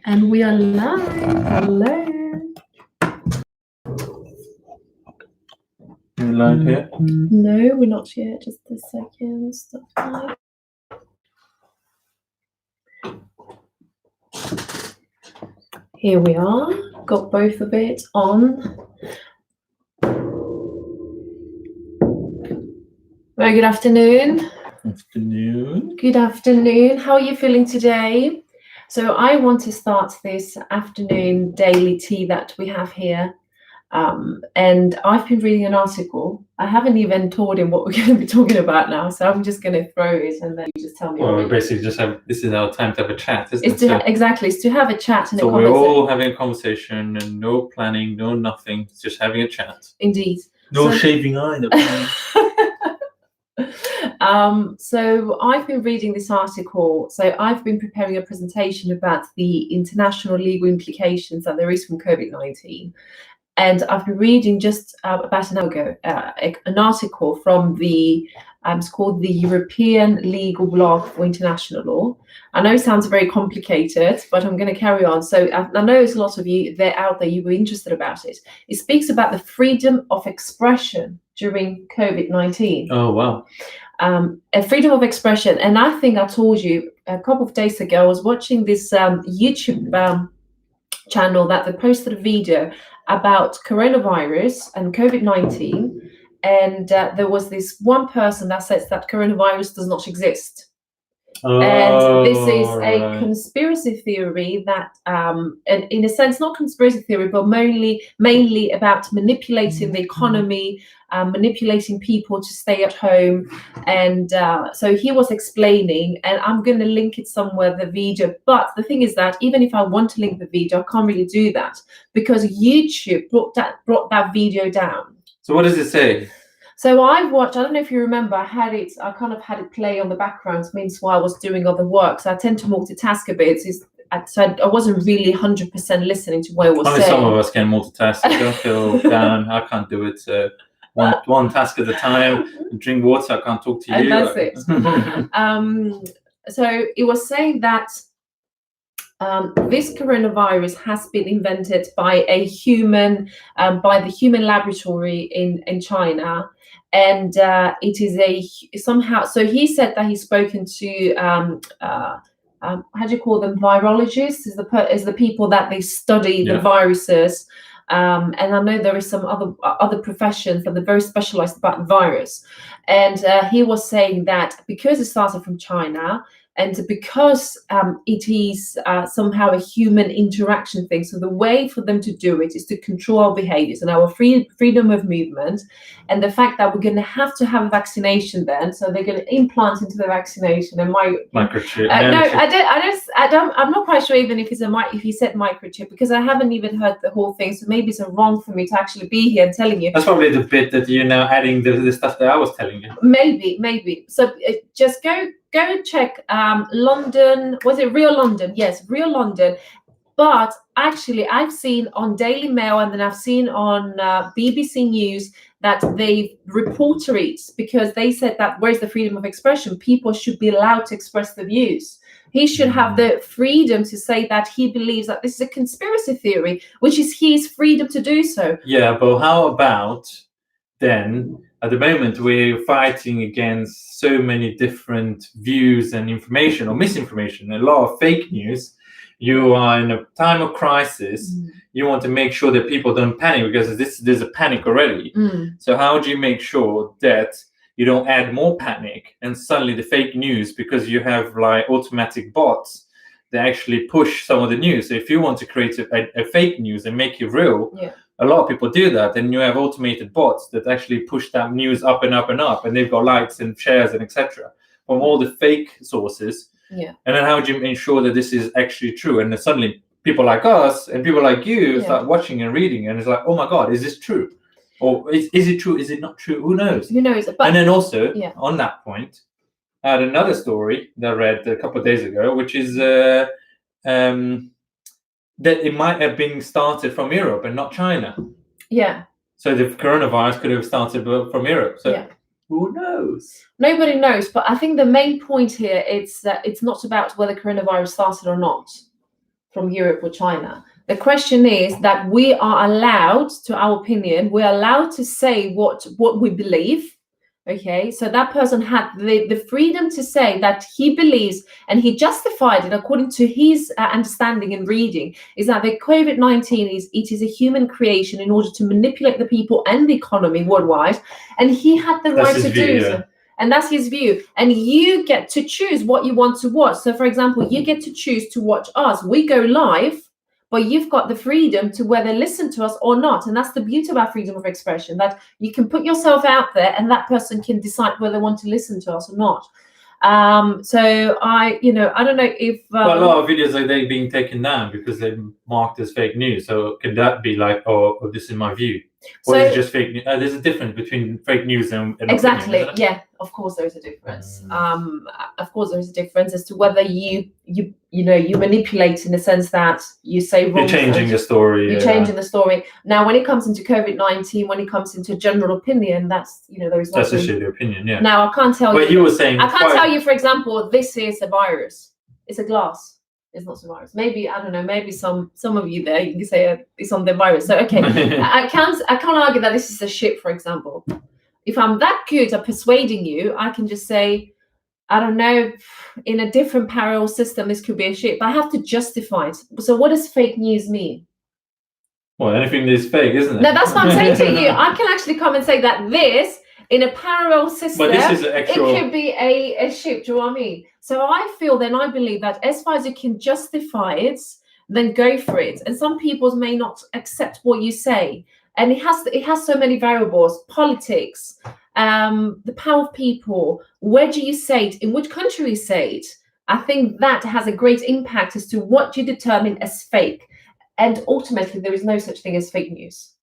And we are live. Hello. You're live here? No, we're not yet. Just a second. Stuff like. Here we are. Got both of it on. Very good afternoon. Afternoon. Good afternoon. How are you feeling today? So I want to start this afternoon daily tea that we have here. And I've been reading an article. I haven't even told him what we're going to be talking about now, so I'm just going to throw it and then you just tell me. Well, we basically just have, this is our time to have a chat, isn't it? Exactly, it's to have a chat and so a conversation. we're all having a conversation and no planning, no nothing, it's just having a chat. Indeed. No shaving either. So I've been reading this article. So I've been preparing a presentation about the international legal implications that there is from COVID-19. And I've been reading just about an hour ago an article from the, it's called the European Legal Blog for International Law. I know it sounds very complicated, but I'm going to carry on. So I know there's a lot of you out there, you were interested about it. It speaks about the freedom of expression during COVID-19. Oh, wow. A freedom of expression. And I think I told you a couple of days ago, I was watching this YouTube channel that they posted a video about coronavirus and COVID-19, and there was this one person that says that coronavirus does not exist. And this is a conspiracy theory that, and in a sense, not conspiracy theory, but mainly about manipulating the economy, manipulating people to stay at home. And so he was explaining, and I'm going to link it somewhere, the video. But the thing is that even if I want to link the video, I can't really do that because YouTube brought that video down. So what does it say? So I watched, I don't know if you remember, I kind of had it play on the background, means while I was doing other work. So I tend to multitask a bit. So I wasn't really 100% listening to what I was saying. Some of us can multitask. Don't feel down. I can't do it. One task at a time. Drink water. I can't talk to you. And that's it. So it was saying that this coronavirus has been invented by a human, by the human laboratory in China. And it is somehow, so he said that he's spoken to, how do you call them, virologists, is the people that they study the viruses. And I know there is some other professions that are very specialized about the virus. And he was saying that because it started from China, and because it is somehow a human interaction thing, so the way for them to do it is to control our behaviors and our freedom of movement, and the fact that we're going to have a vaccination then, so they're going to implant into the vaccination and microchip. I'm not quite sure even if if he said microchip, because I haven't even heard the whole thing, so maybe it's wrong for me to actually be here and telling you. That's probably the bit that you're now adding the stuff that I was telling you. Maybe. So just go and check London. Was it Real London? Yes, Real London. But actually, I've seen on Daily Mail and then I've seen on BBC News that they reported it because they said that where's the freedom of expression? People should be allowed to express their views. He should have the freedom to say that he believes that this is a conspiracy theory, which is his freedom to do so. Yeah, but how about then? At the moment, we're fighting against so many different views and information or misinformation, a lot of fake news. You are in a time of crisis. You want to make sure that people don't panic because there's a panic already. So how do you make sure that you don't add more panic and suddenly the fake news, because you have like automatic bots that actually push some of the news. So if you want to create a fake news and make it real, a lot of people do that, and you have automated bots that actually push that news up and up and up, and they've got likes and shares and etc. from all the fake sources. And then how do you ensure that this is actually true? And then suddenly people like us and people like you start watching and reading, and it's like, oh my God, is this true? Or is it true? Is it not true? Who knows? Who knows? And then also on that point, I had another story that I read a couple of days ago, which is that it might have been started from Europe and not China. Yeah. So the coronavirus could have started from Europe. So Who knows? Nobody knows, but I think the main point here is that it's not about whether coronavirus started or not from Europe or China. The question is that we are allowed, to our opinion, we're allowed to say what we believe. Okay, so that person had the freedom to say that he believes, and he justified it according to his understanding and reading, is that the COVID-19 is a human creation in order to manipulate the people and the economy worldwide, and he had the right to do so. And that's his view. And you get to choose what you want to watch. So, for example, you get to choose to watch us. We go live, but you've got the freedom to whether listen to us or not. And that's the beauty about freedom of expression, that you can put yourself out there and that person can decide whether they want to listen to us or not. So I don't know if... Well, a lot of videos like they're being taken down because they're marked as fake news. So can that be like, oh, this is my view? Or is it just fake news? There's a difference between fake news and exactly, opinion, yeah. Of course, there is a difference. Of course, there is a difference as to whether you manipulate in the sense that you say wrong. You're changing the story. You're changing the story. Now, when it comes into COVID-19, when it comes into general opinion, that's there is that's actually the opinion. Yeah. Now, I can't tell you. But you were saying. I can't tell you, for example, this is a virus. It's a glass. It's not a virus. Maybe, I don't know, maybe some of you there, you can say it's on the virus. So, okay, I can't argue that this is a ship, for example. If I'm that good at persuading you, I can just say, I don't know, in a different parallel system, this could be a ship. I have to justify it. So what does fake news mean? Well, anything that is fake, isn't it? No, that's what I'm saying to you. I can actually come and say that this, in a parallel system, but this is actual... it could be a ship. Do you know what I mean? So I believe that as far as you can justify it, then go for it. And some people may not accept what you say. And it has so many variables: politics, the power of people, where do you say it, in which country you say it. I think that has a great impact as to what you determine as fake. And ultimately, there is no such thing as fake news.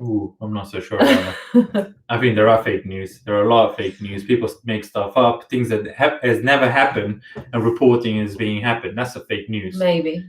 Ooh, I'm not so sure about that. I think there are fake news. There are a lot of fake news. People make stuff up, things that has never happened, and reporting is being happened. That's a fake news. Maybe.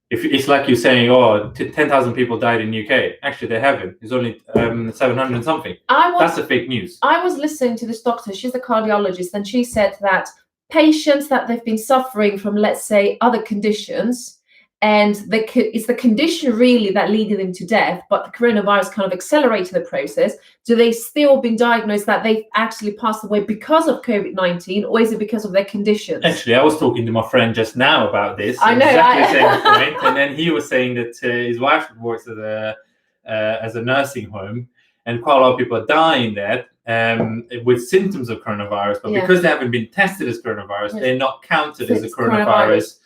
If it's like you're saying, 10,000 people died in UK. Actually, they haven't. It's only 700 something. That's a fake news. I was listening to this doctor. She's a cardiologist, and she said that patients that they've been suffering from, let's say, other conditions, and it's the condition really that leading them to death, but the coronavirus kind of accelerated the process. Do they still been diagnosed that they've actually passed away because of COVID-19, or is it because of their conditions? Actually, I was talking to my friend just now about this. I know. Exactly the same point. And then he was saying that his wife works as a nursing home, and quite a lot of people are dying there with symptoms of coronavirus, but because they haven't been tested as coronavirus, they're not counted as a coronavirus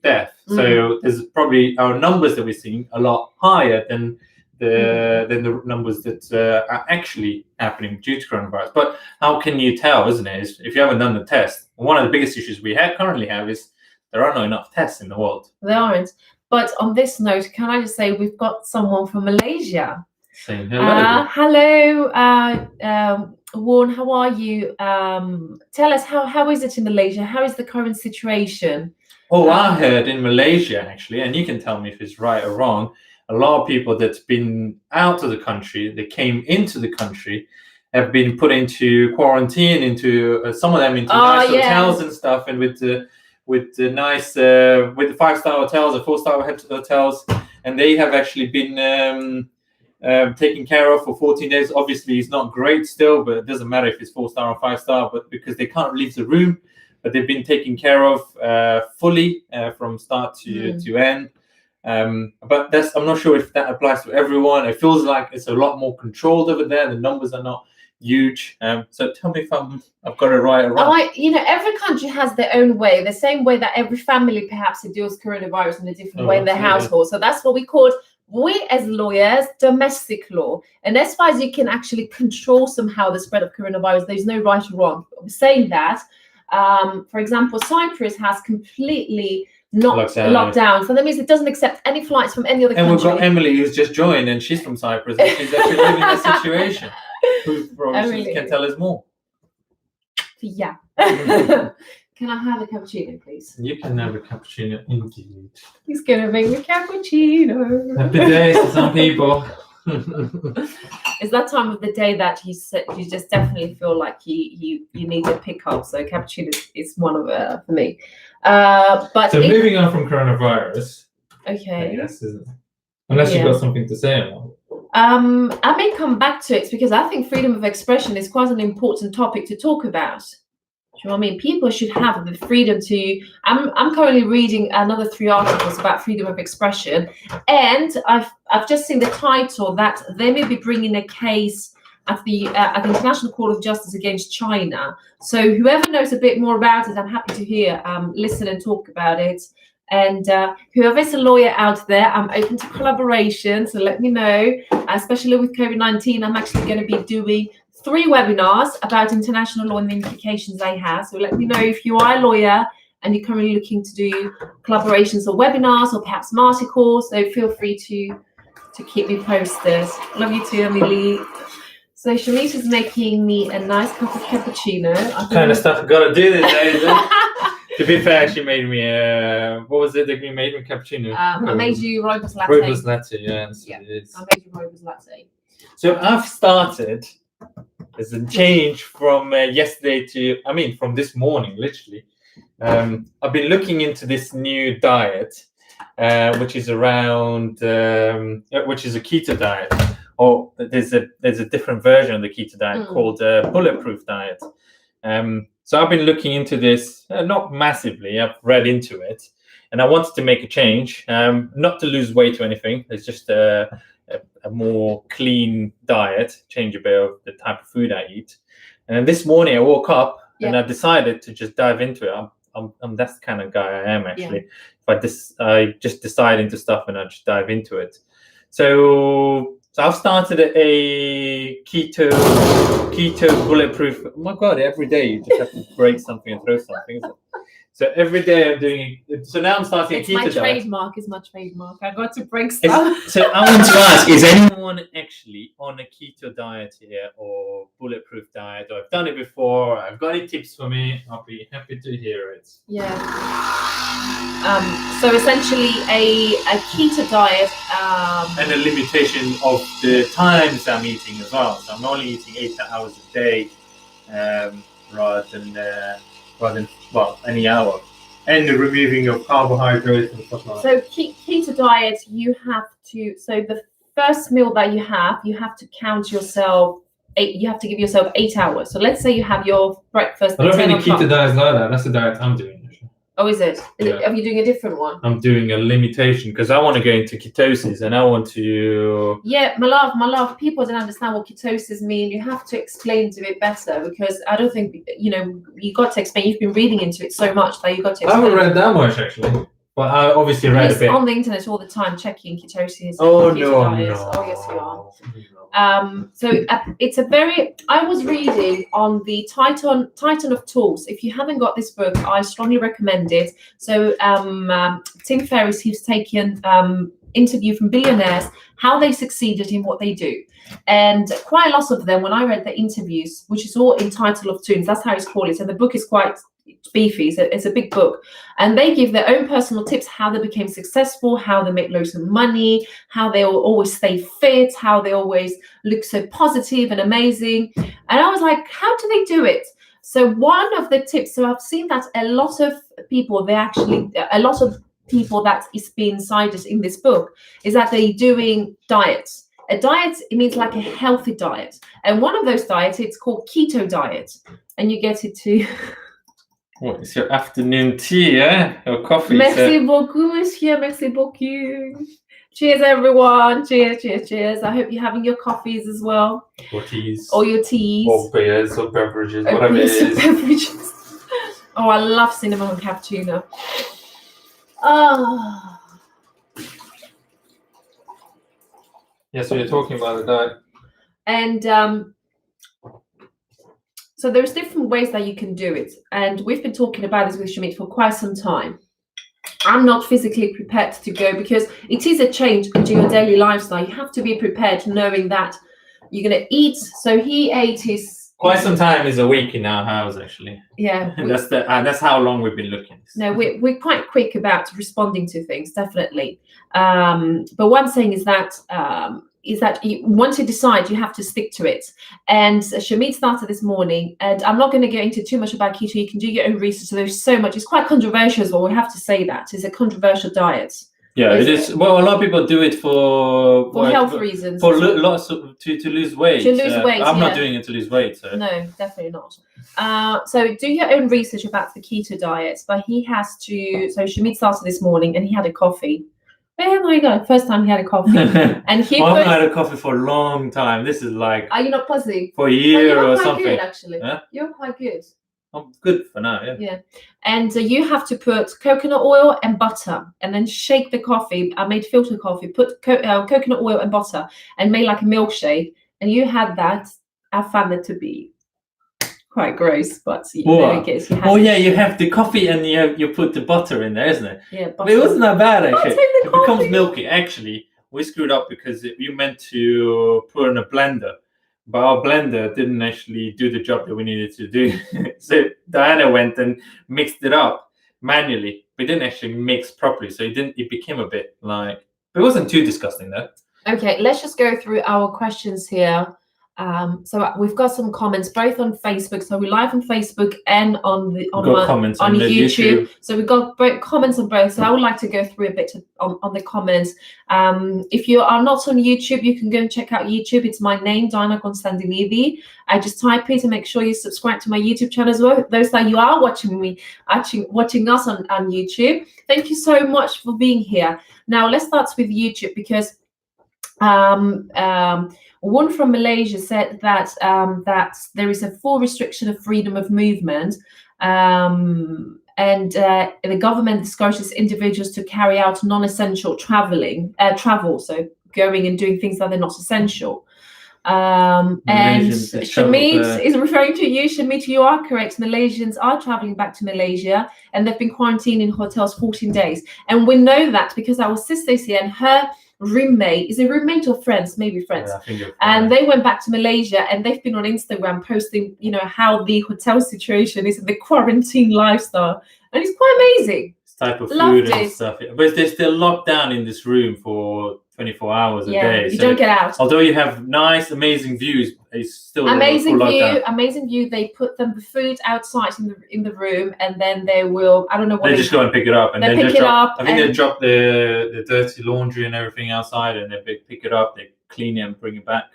death. So there's probably our numbers that we're seeing a lot higher than the numbers that are actually happening due to coronavirus. But how can you tell, isn't it? If you haven't done the test, one of the biggest issues we currently have is there are not enough tests in the world. There aren't. But on this note, can I just say we've got someone from Malaysia. Saying hello. Hello, Warren, how are you? Tell us, how is it in Malaysia? How is the current situation? Oh, I heard in Malaysia, actually, and you can tell me if it's right or wrong, a lot of people that's been out of the country, that came into the country, have been put into quarantine, into some of them into nice hotels and stuff, and with the nice with the 5-star hotels, the 4-star hotels, and they have actually been taken care of for 14 days. Obviously, it's not great still, but it doesn't matter if it's 4-star or 5-star, but because they can't leave the room. But they've been taken care of fully from start to end. But I'm not sure if that applies to everyone. It feels like it's a lot more controlled over there. The numbers are not huge. So tell me if I've got it right or wrong. Every country has their own way. The same way that every family perhaps deals coronavirus in a different way in their household. So that's what we call, we as lawyers, domestic law. And as far as you can actually control somehow the spread of coronavirus, there's no right or wrong. Saying that, for example, Cyprus has completely locked down. So that means it doesn't accept any flights from any other country. And we've got Emily who's just joined, and she's from Cyprus, and she's actually living that situation. Who probably can tell us more. Yeah. Can I have a cappuccino, please? You can have a cappuccino, indeed. He's going to make me cappuccino. Happy days to some people. It's that time of the day that you just definitely feel like you need a pickup. So cappuccino is one of for me. But so moving on from coronavirus. Okay. Yes, unless you've got something to say about it. I may come back to it because I think freedom of expression is quite an important topic to talk about. Do you know what I mean? People should have the freedom to. I'm currently reading another 3 articles about freedom of expression, and I've just seen the title that they may be bringing a case at the International Court of Justice against China. So whoever knows a bit more about it, I'm happy to hear, listen and talk about it. And whoever's a lawyer out there, I'm open to collaboration. So let me know, especially with COVID-19. I'm actually going to be doing 3 webinars about international law and the implications they have. So let me know if you are a lawyer and you're currently looking to do collaborations or webinars or perhaps some articles. So feel free to keep me posted. Love you too, Emily. So Shamita's making me a nice cup of cappuccino. What kind of stuff I gotta do these days? To be fair, she made me what was it that you made me cappuccino? I made you robust latte. Robust latte, yes. Yeah, I made you robust latte. So I've started as a change from yesterday from this morning, literally. I've been looking into this new diet, which is around, which is a keto diet. Or there's a different version of the keto diet called bulletproof diet. So I've been looking into this, not massively. I've read into it, and I wanted to make a change, not to lose weight or anything. It's just a more clean diet, change a bit of the type of food I eat. And then this morning I woke up and I decided to just dive into it. I'm that's the kind of guy I am actually. If I just decide into stuff and I just dive into it. So I've started a keto bulletproof. Oh my God, every day you just have to break something and throw something. So every day I'm doing it. So now I'm starting a keto diet. It's my trademark. I got to break stuff. So I want to ask, is anyone actually on a keto diet here or bulletproof diet? Or I've done it before. I've got any tips for me? I'll be happy to hear it. Yeah. So essentially a keto diet. And a limitation of the times I'm eating as well. So I'm only eating 8 hours a day rather than any hour. And the removing of carbohydrates and stuff like that. So keto diet, you have to. So the first meal that you have to count yourself. You have to give yourself 8 hours. So let's say you have your breakfast. I don't think the keto diet is like that. That's the diet I'm doing. Oh, is it? Are you doing a different one? I'm doing a limitation because I want to go into ketosis and I want to. Yeah, my love. People don't understand what ketosis means. You have to explain to it better because I don't think you got to explain. You've been reading into it so much that you got to explain. I haven't read that much actually, but I obviously read a bit. On the internet all the time, checking ketosis. Oh no! Oh yes, you are. So it's a very. I was reading on the Titan of Tools. If you haven't got this book, I strongly recommend it. So Tim Ferriss, he's taken interview from billionaires, how they succeeded in what they do, and quite a lot of them. When I read the interviews, which is all in Title of Tools, that's how it's called it, and the book is quite beefy. It's a big book, and they give their own personal tips how they became successful, how they make loads of money, how they always stay fit, how they always look so positive and amazing. And I was like, how do they do it? So one of the tips, so I've seen that a lot of people that is being cited in this book is that they're doing diets. A diet, it means like a healthy diet, and one of those diets, it's called keto diet, and you get it to. What, it's your afternoon tea, or coffee? Merci beaucoup, monsieur. Merci beaucoup. Cheers, everyone. Cheers. I hope you're having your coffees as well. Or teas. Or your teas. Or beers or beverages, whatever it is. Oh, I love cinnamon and cappuccino. Oh. Yeah, so you're talking about the diet. And so there's different ways that you can do it. And we've been talking about this with Shamit for quite some time. I'm not physically prepared to go because it is a change into your daily lifestyle. You have to be prepared knowing that you're going to eat. So he ate his... Quite some time is a week in our house, actually. Yeah. That's how long we've been looking. No, we're quite quick about responding to things, definitely. But what I'm saying is that is that once you decide, you have to stick to it. And Shamid started this morning, and I'm not going to get into too much about keto. You can do your own research. So there's so much. It's quite controversial as well. We have to say that it's a controversial diet. Yeah, it is. Well, a lot of people do it for health reasons. For lots of, to lose weight. To lose weight. I'm not doing it to lose weight. So. No, definitely not. So do your own research about the keto diet. But he has to. So Shamid started this morning, and he had a coffee. Oh my god! First time he had a coffee, and he. Well, I haven't had a coffee for a long time. This is like. Are you not positive? For a year or something. You're quite good, actually. Yeah? You're quite good. I'm good for now. Yeah. Yeah, and you have to put coconut oil and butter, and then shake the coffee. I made filter coffee. Put coconut oil and butter, and made like a milkshake. And you had that. I found it to be quite gross, but I guess you had you have the coffee and you put the butter in there, isn't it? Yeah, butter. But it wasn't that bad actually. It coffee. Becomes milky. Actually, we screwed up because you meant to put in a blender, but our blender didn't actually do the job that we needed to do. So Diana went and mixed it up manually. We didn't actually mix properly, so it became a bit like. It wasn't too disgusting though. Okay, let's just go through our questions here. So we've got some comments both on Facebook. So we're live on Facebook and on YouTube. So we've got both comments on both. So I would like to go through a bit on the comments. If you are not on YouTube, you can go and check out YouTube. It's my name, Diana Constantinide. I just type it and make sure you subscribe to my YouTube channel as well. Those that you are watching us on YouTube, thank you so much for being here. Now let's start with YouTube because one from Malaysia said that that there is a full restriction of freedom of movement, and the government discourages individuals to carry out non-essential travel, so going and doing things that are not essential. And Shamid is referring to you. Shamid, you are correct. Malaysians are traveling back to Malaysia, and they've been quarantined in hotels 14 days. And we know that because our sister is here, and her roommate is a roommate or friends, maybe friends, and they went back to Malaysia, and they've been on Instagram posting, how the hotel situation is, the quarantine lifestyle, and it's quite amazing. This type of food and stuff, but they're still locked down in this room for 24 hours a day. You don't get out. Although you have nice, amazing views, it's still amazing view. They put the food outside in the room, and then they will. I don't know what they just go and pick it up, and then pick it up. I think they drop the dirty laundry and everything outside, and they pick it up, they clean it and bring it back.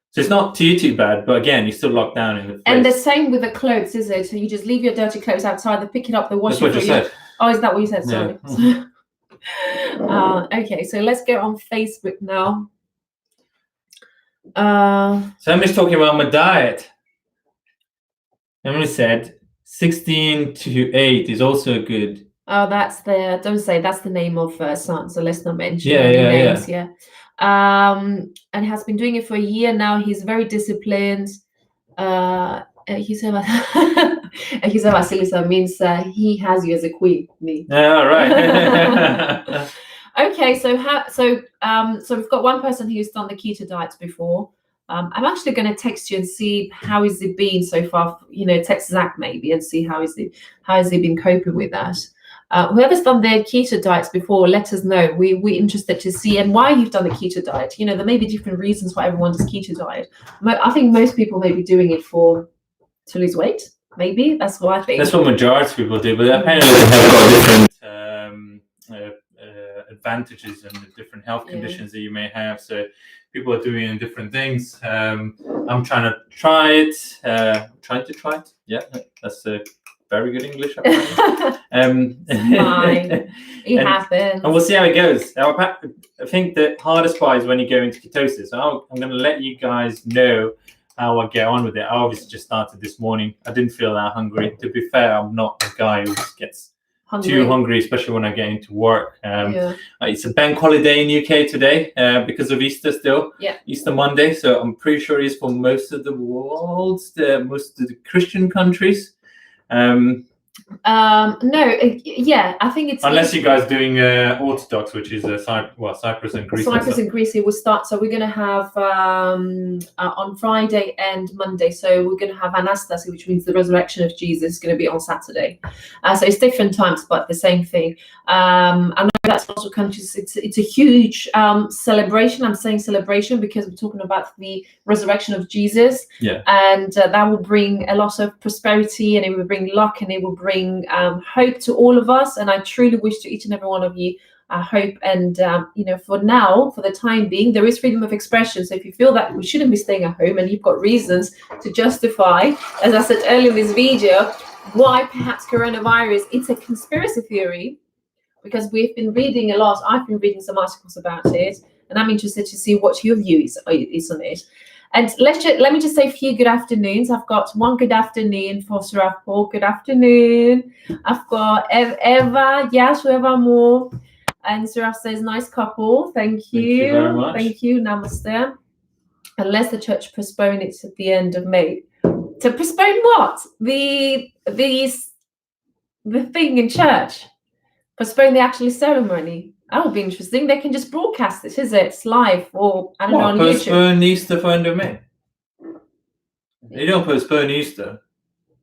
So it's not too bad, but again, you're still locked down in the place. And the same with the clothes, is it? So you just leave your dirty clothes outside, they pick it up, they wash it. That's what you said. Oh, is that what you said? Sorry. Yeah. Okay, so let's go on Facebook now. Somebody's talking about my diet. Emily said 16 to 8 is also good. Oh, don't say that's the name of son, so let's not mention names. Yeah. And has been doing it for a year now. He's very disciplined. Vasilisa means he has you as a queen. Me. Yeah, right. Okay, so we've got one person who's done the keto diet before. I'm actually going to text you and see how is it been so far. Text Zach maybe and see how is he been coping with that. Whoever's done their keto diets before, let us know. We're interested to see and why you've done the keto diet. There may be different reasons why everyone does keto diet. I think most people may be doing it to lose weight. Maybe that's what I think. That's what majority of people do, but apparently they have got different advantages and the different health conditions that you may have. So people are doing different things. I'm trying to try it. Yeah, that's very good English. It's fine. It happens. And we'll see how it goes. I think the hardest part is when you go into ketosis. So I'm going to let you guys know how I get on with it. I obviously just started this morning. I didn't feel that hungry. To be fair, I'm not a guy who gets too hungry, especially when I get into work. It's a bank holiday in UK today because of Easter still. Yeah. Easter Monday. So I'm pretty sure it is for most of the world, most of the Christian countries. Yeah, I think it's unless you guys doing Orthodox, which is Cyprus and Greece. Cyprus and Greece. It will start. So we're going to have on Friday and Monday. So we're going to have Anastasi, which means the resurrection of Jesus, is going to be on Saturday. So it's different times, but the same thing. I know that's lots of countries. It's a huge celebration. I'm saying celebration because we're talking about the resurrection of Jesus. Yeah. And that will bring a lot of prosperity, and it will bring luck, and it will bring hope to all of us. And I truly wish to each and every one of you hope. And for now, for the time being, there is freedom of expression. So if you feel that we shouldn't be staying at home and you've got reasons to justify, as I said earlier in this video, why perhaps coronavirus, it's a conspiracy theory, because we've been reading a lot. I've been reading some articles about it, and I'm interested to see what your view is on it. And let me just say a few good afternoons. I've got one good afternoon for Suraf Paul. Good afternoon. I've got Eva, yes, Eva Moore. And Suraf says, nice couple. Thank you. Thank you very much. Thank you. Namaste. Unless the church postpone it at the end of May. To postpone what? The thing in church. Postpone the actual ceremony. That would be interesting. They can just broadcast it, is it? It's live, or I don't know, on YouTube. Postpone Easter for end of May. They don't postpone Easter.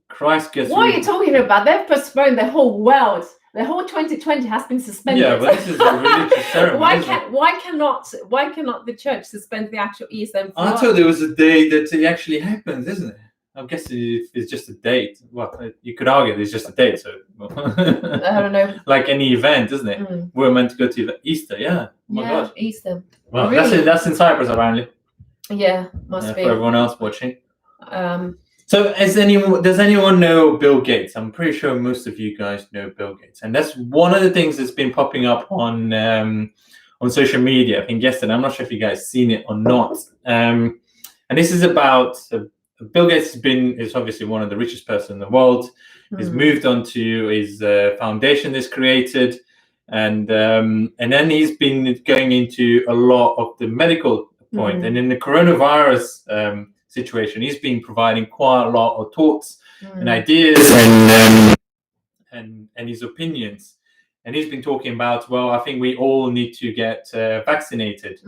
Christ gets. What are you talking about? They've postponed the whole world. The whole 2020 has been suspended. Yeah, but this is a religious ceremony. Why cannot the church suspend the actual Easter? I thought there was a day that it actually happens, isn't it? I guess it's just a date. Well, you could argue it's just a date. So I don't know. Like any event, isn't it? We're meant to go to Easter. Yeah. Oh my God. Easter. Well, really? That's in Cyprus apparently. Yeah, must be. For everyone else watching. So does anyone know Bill Gates? I'm pretty sure most of you guys know Bill Gates, and that's one of the things that's been popping up on social media. I think yesterday. I'm not sure if you guys seen it or not. And this is about Bill Gates is obviously one of the richest person in the world. He's moved on to his foundation that's created, and then he's been going into a lot of the medical point. And in the coronavirus situation, he's been providing quite a lot of thoughts and ideas and his opinions. And he's been talking about, well, I think we all need to get vaccinated.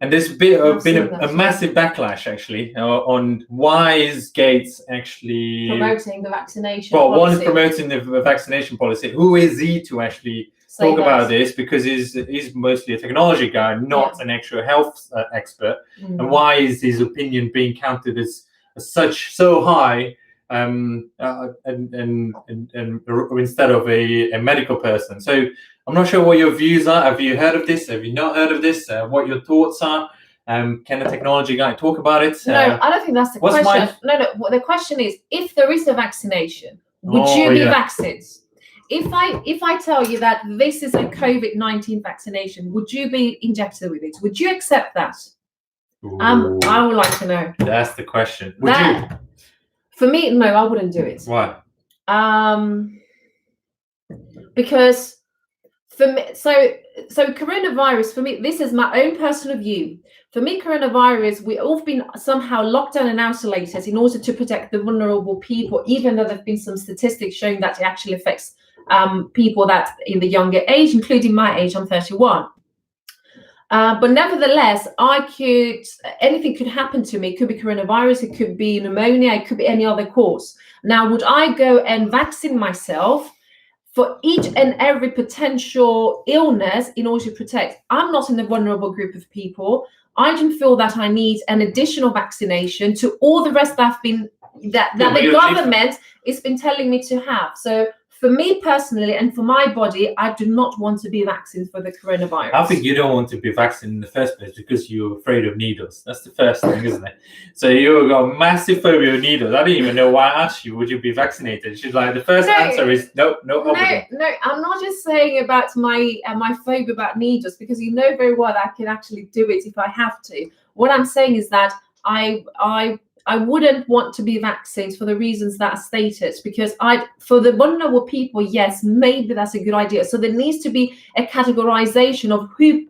And there's been a massive backlash actually on why is Gates actually promoting the vaccination policy. One is promoting the vaccination policy. Who is he to actually talk about this? Because he's mostly a technology guy, not an actual health expert. And why is his opinion being counted as such so high and instead of a medical person? So I'm not sure what your views are. Have you heard of this? Have you not heard of this? What your thoughts are? Can a technology guy talk about it? No, I don't think that's the question. No. The question is, if there is a vaccination, would you be vaccinated? If I tell you that this is a COVID-19 vaccination, would you be injected with it? Would you accept that? I would like to know. That's the question. Would you? For me, no, I wouldn't do it. Why? Because for me, so coronavirus, for me, this is my own personal view. For me, coronavirus, we've all been somehow locked down and isolated in order to protect the vulnerable people, even though there have been some statistics showing that it actually affects people that in the younger age, including my age. I'm 31. But nevertheless, anything could happen to me. It could be coronavirus, it could be pneumonia, it could be any other cause. Now, would I go and vaccinate myself for each and every potential illness in order to protect? I'm not in a vulnerable group of people. I don't feel that I need an additional vaccination to all the rest that the government has been telling me to have. So for me personally, and for my body, I do not want to be vaccinated for the coronavirus. I think you don't want to be vaccinated in the first place because you're afraid of needles. That's the first thing, isn't it? So you've got a massive phobia of needles. I didn't even know why I asked you, would you be vaccinated? She's like, the first answer is no problem. No, I'm not just saying about my phobia about needles, because you know very well that I can actually do it if I have to. What I'm saying is that I wouldn't want to be vaccinated for the reasons that are stated, because for the vulnerable people, yes, maybe that's a good idea. So there needs to be a categorization of who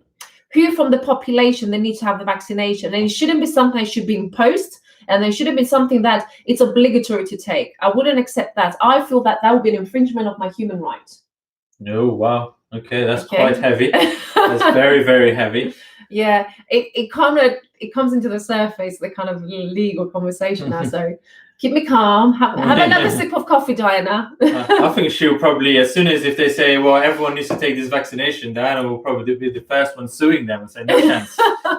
from the population they need to have the vaccination, and it shouldn't be something that should be imposed. and there shouldn't be something that it's obligatory to take. I wouldn't accept that. I feel that that would be an infringement of my human rights. No, wow. Okay, that's Okay. quite heavy. That's very, very heavy. Yeah, it comes into the surface, the kind of legal conversation now. So keep me calm. Have another sip of coffee, Diana. I think she'll probably, as soon as if they say, well, everyone needs to take this vaccination, Diana will probably be the first one suing them and say, no chance.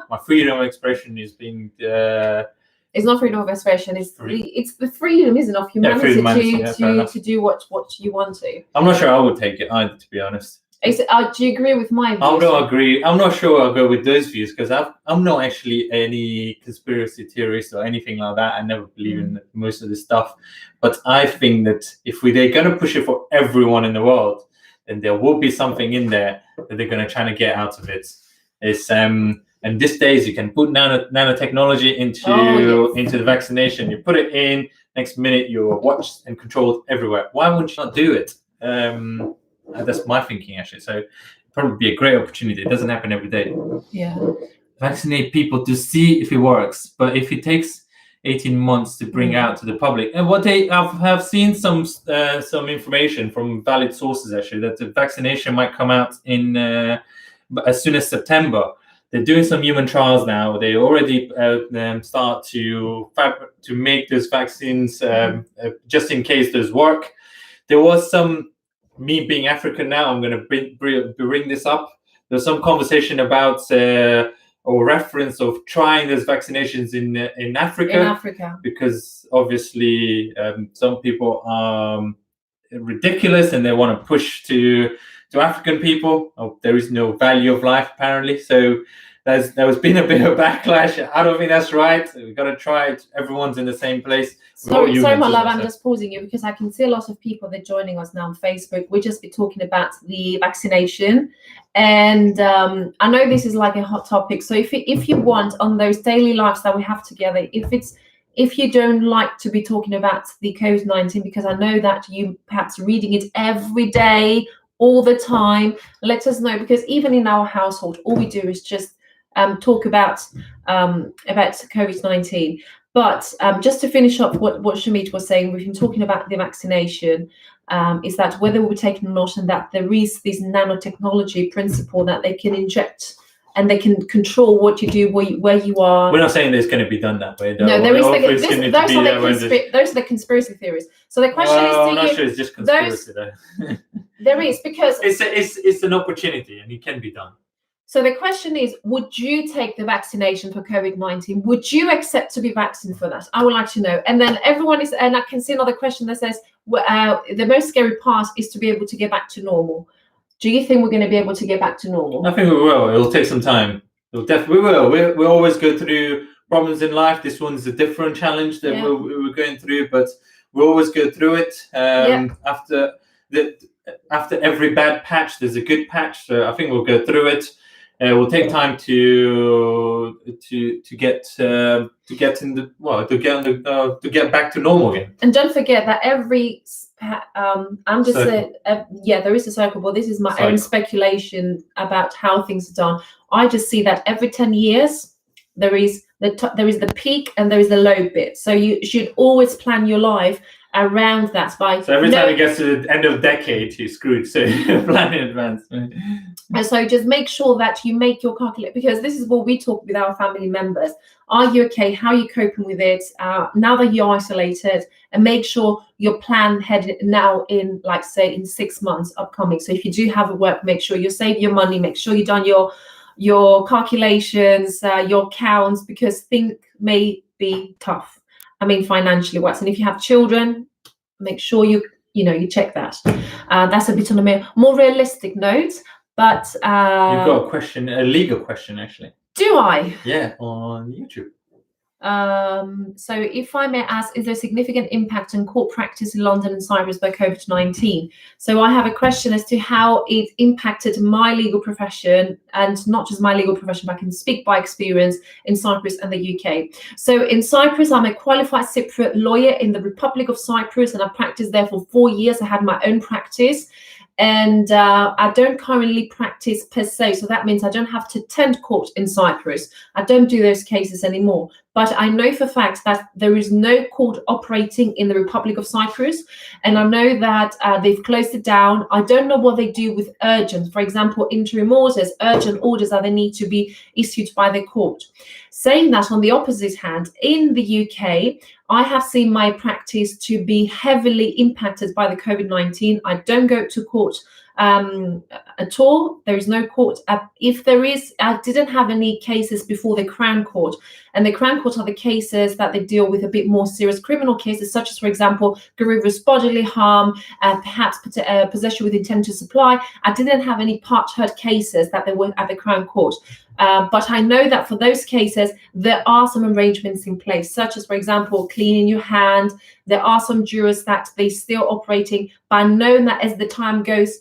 My freedom of expression is being... It's not freedom of expression. It's the freedom, isn't it, of humanity to do what you want to. I'm not sure I would take it either, to be honest. Do you agree with my views? I don't agree. I'm not sure I'll go with those views because I'm not actually any conspiracy theorist or anything like that. I never believe in most of this stuff. But I think that if they're going to push it for everyone in the world, then there will be something in there that they're going to try to get out of it. It's and these days you can put nanotechnology into the vaccination. You put it in, next minute you're watched and controlled everywhere. Why wouldn't you not do it? That's my thinking, actually. So it'd probably be a great opportunity. It doesn't happen every day. Yeah. Vaccinate people to see if it works. But if it takes 18 months to bring out to the public, and what they have seen some information from valid sources, actually, that the vaccination might come out in as soon as September. They're doing some human trials now. They already start to make those vaccines just in case those work. There was some... Me being African now, I'm going to bring this up. There's some conversation about or reference of trying those vaccinations in Africa. In Africa, because obviously some people are ridiculous and they want to push to African people. Oh, there is no value of life apparently. So there's been a bit of backlash. I don't think that's right. We've got to try it. Everyone's in the same place. Sorry, my love, I'm just pausing you because I can see a lot of people that are joining us now on Facebook. We'll just be talking about the vaccination. And I know this is like a hot topic. So if you want, on those daily lives that we have together, if you don't like to be talking about the COVID-19, because I know that you perhaps reading it every day, all the time, let us know, because even in our household, all we do is just talk about COVID-19. But just to finish up what Shamit was saying, we've been talking about the vaccination, is that whether we're taking or not, and that there is this nanotechnology principle that they can inject and they can control what you do, where you are. We're not saying it's going to be done that way, though. No, those are the conspiracy theories. So the question is, I'm not sure it's just conspiracy, though. There is, because it's an opportunity and it can be done. So the question is, would you take the vaccination for COVID-19? Would you accept to be vaccinated for that? I would like to know. And then everyone is, and I can see another question that says, the most scary part is to be able to get back to normal. Do you think we're going to be able to get back to normal? I think we will. It'll take some time. We will. We always go through problems in life. This one's a different challenge that we're going through, but we always go through it. After every bad patch, there's a good patch. So I think we'll go through it. It will take time to get back to normal again. And don't forget that every I'm just saying, there is a circle, but this is my own speculation about how things are done. I just see that every 10 years there is the peak and there is the low bit. So you should always plan your life around that. So every time it gets to the end of the decade, you're screwed. So plan in advance. And so just make sure that you make your calculate, because this is what we talk with our family members. Are you okay? How are you coping with it? Now that you're isolated, and make sure your plan headed now in, like say, in 6 months upcoming. So if you do have a work, make sure you save your money, make sure you've done your calculations, your counts, because things may be tough. I mean, financially wise. And if you have children, make sure you check that. That's a bit on a more realistic note. But you've got a question, a legal question, actually. Do I? Yeah, on YouTube. So if I may ask, is there significant impact on court practice in London and Cyprus by COVID-19? So I have a question as to how it impacted my legal profession, and not just my legal profession, but I can speak by experience in Cyprus and the UK. So in Cyprus, I'm a qualified Cypriot lawyer in the Republic of Cyprus, and I practiced there for 4 years. I had my own practice. And I don't currently practice per se. So that means I don't have to attend court in Cyprus. I don't do those cases anymore. but I know for fact that there is no court operating in the Republic of Cyprus, and I know that they've closed it down. I don't know what they do with urgent, for example, interim orders, urgent orders that they need to be issued by the court. Saying that, on the opposite hand, in the UK, I have seen my practice to be heavily impacted by the COVID-19. I don't go to court at all. There is no court. If there is, I didn't have any cases before the Crown Court. And the Crown Court are the cases that they deal with a bit more serious criminal cases, such as, for example, grievous bodily harm, perhaps possession with intent to supply. I didn't have any part-heard cases that they were at the Crown Court. But I know that for those cases, there are some arrangements in place, such as, for example, cleaning your hand. There are some jurors that they still operating, but I know that as the time goes,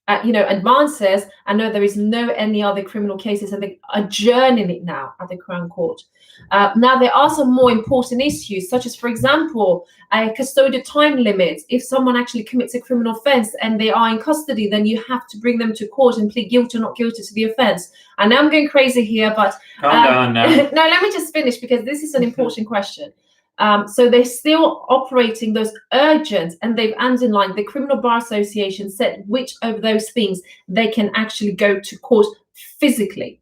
advances, I know there is no any other criminal cases, and they are adjourning it now at the Crown Court. Now, there are some more important issues, such as, for example, custodial time limits. If someone actually commits a criminal offence and they are in custody, then you have to bring them to court and plead guilty or not guilty to the offence. I know I'm going crazy here, but calm down now. no, let me just finish, because this is an important question. So they're still operating those urgent, and they've underlined, the Criminal Bar Association said which of those things they can actually go to court physically.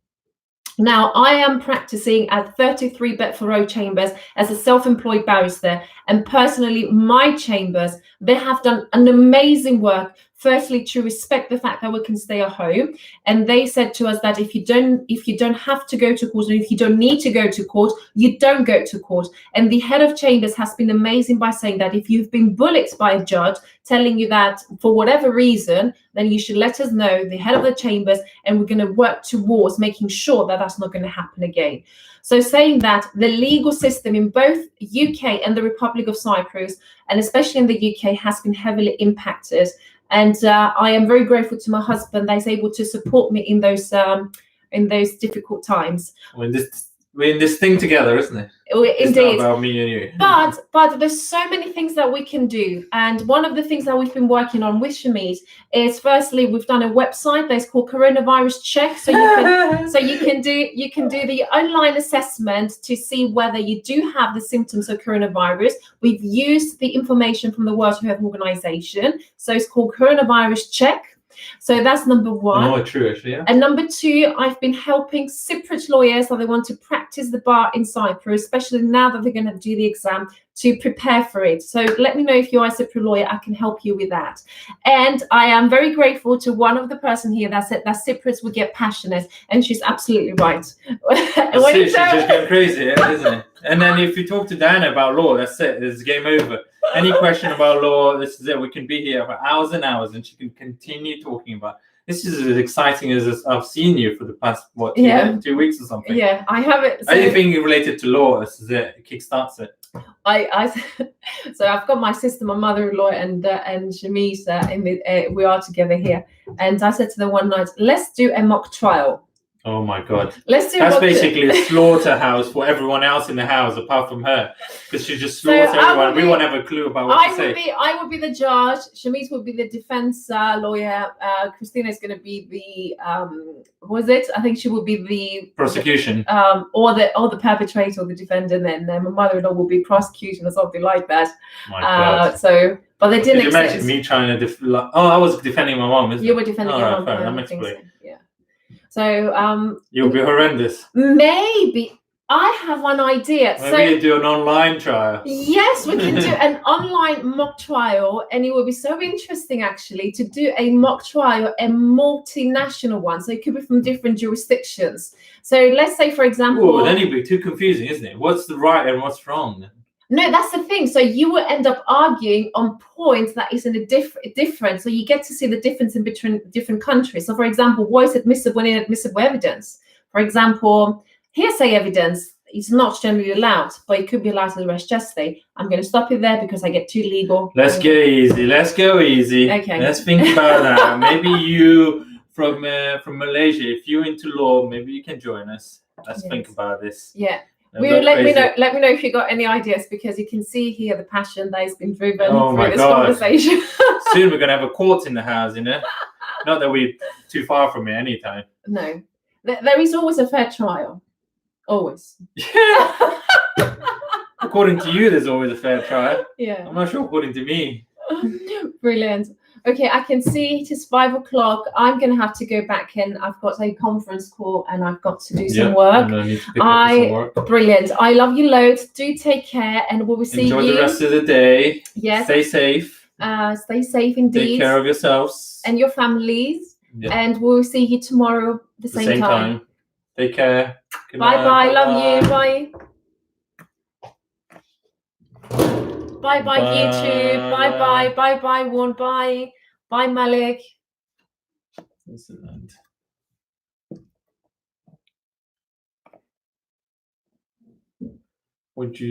Now, I am practicing at 33 Bedford Row Chambers as a self-employed barrister, and personally, my chambers, they have done an amazing work. Firstly, to respect the fact that we can stay at home, and they said to us that if you don't have to go to court, and if you don't need to go to court, you don't go to court. And the head of chambers has been amazing by saying that if you've been bullied by a judge telling you that for whatever reason, then you should let us know, the head of the chambers, and we're going to work towards making sure that that's not going to happen again. So saying that, the legal system in both UK and the Republic of Cyprus, and especially in the UK, has been heavily impacted. And I am very grateful to my husband that is able to support me in those difficult times. We're in this thing together, isn't it? It's Indeed. not about me and you. But there's so many things that we can do. And one of the things that we've been working on with Shamit is, firstly, we've done a website that's called Coronavirus Check. So you can do the online assessment to see whether you do have the symptoms of coronavirus. We've used the information from the World Health Organization. So it's called Coronavirus Check. So that's number one. Oh, true, actually, yeah. And number two, I've been helping Cypriot lawyers that they want to practice the bar in Cyprus, especially now that they're going to do the exam, to prepare for it. So let me know if you're a Cypriot lawyer, I can help you with that. And I am very grateful to one of the person here that said that Cypriots would get passionate, and she's absolutely right. She's just going crazy, isn't it? And then if you talk to Diana about law, that's it. It's game over. Any question about law, this is it. We can be here for hours and hours, and she can continue talking about. This is as exciting as I've seen you for the past 2 weeks or something. Yeah, I have it. So anything related to law, this is it. It kickstarts it. So I've got my sister, my mother-in-law, and Shamisa. We are together here, and I said to them one night, let's do a mock trial. Oh my God! Let's do. That's basically a slaughterhouse for everyone else in the house apart from her, because she just slaughters everyone. We won't have a clue about what to say. I would be the judge. Shamis would be the defense lawyer. Christina is going to be the I think she would be the prosecution. Or the perpetrator or the defendant. And then my mother-in-law will be prosecution or something like that. My God. But they didn't. Could you imagine me trying to I was defending my mom. You were defending your mom. That makes sense. Yeah. So you'll be horrendous. Maybe I have one idea. Maybe you do an online trial. Yes, we can do an online mock trial, and it will be so interesting actually to do a mock trial, a multinational one. So it could be from different jurisdictions. So let's say, for example, then it'd be too confusing, isn't it? What's the right and what's wrong? No, that's the thing. So you will end up arguing on points that isn't different. So you get to see the difference in between different countries. So, for example, what is admissible and inadmissible evidence? For example, hearsay evidence is not generally allowed, but it could be allowed to the res geste. I'm going to stop it there because I get too legal. Let's go easy. Okay. Let's think about that. Maybe you from Malaysia, if you're into law, maybe you can join us. Let's think about this. Yeah. Let me know if you got any ideas, because you can see here the passion that has been driven through this conversation. Soon we're gonna have a court in the house, Not that we're too far from it anytime. No, there is always a fair trial, always. Yeah. According to you, there's always a fair trial. Yeah. I'm not sure according to me. Brilliant. Okay, I can see it is 5 o'clock. I'm going to have to go back in. I've got a conference call and I've got to do some work. And I need to pick up some work. Brilliant. I love you loads. Do take care and we will see you. Enjoy the rest of the day. Yes. Stay safe. Stay safe indeed. Take care of yourselves. And your families. Yeah. And we'll see you tomorrow the same time. Take care. Good Bye night. bye. Love you. Bye. Bye bye YouTube. Bye bye. Bye bye Warren. Bye. Bye Malik. Would you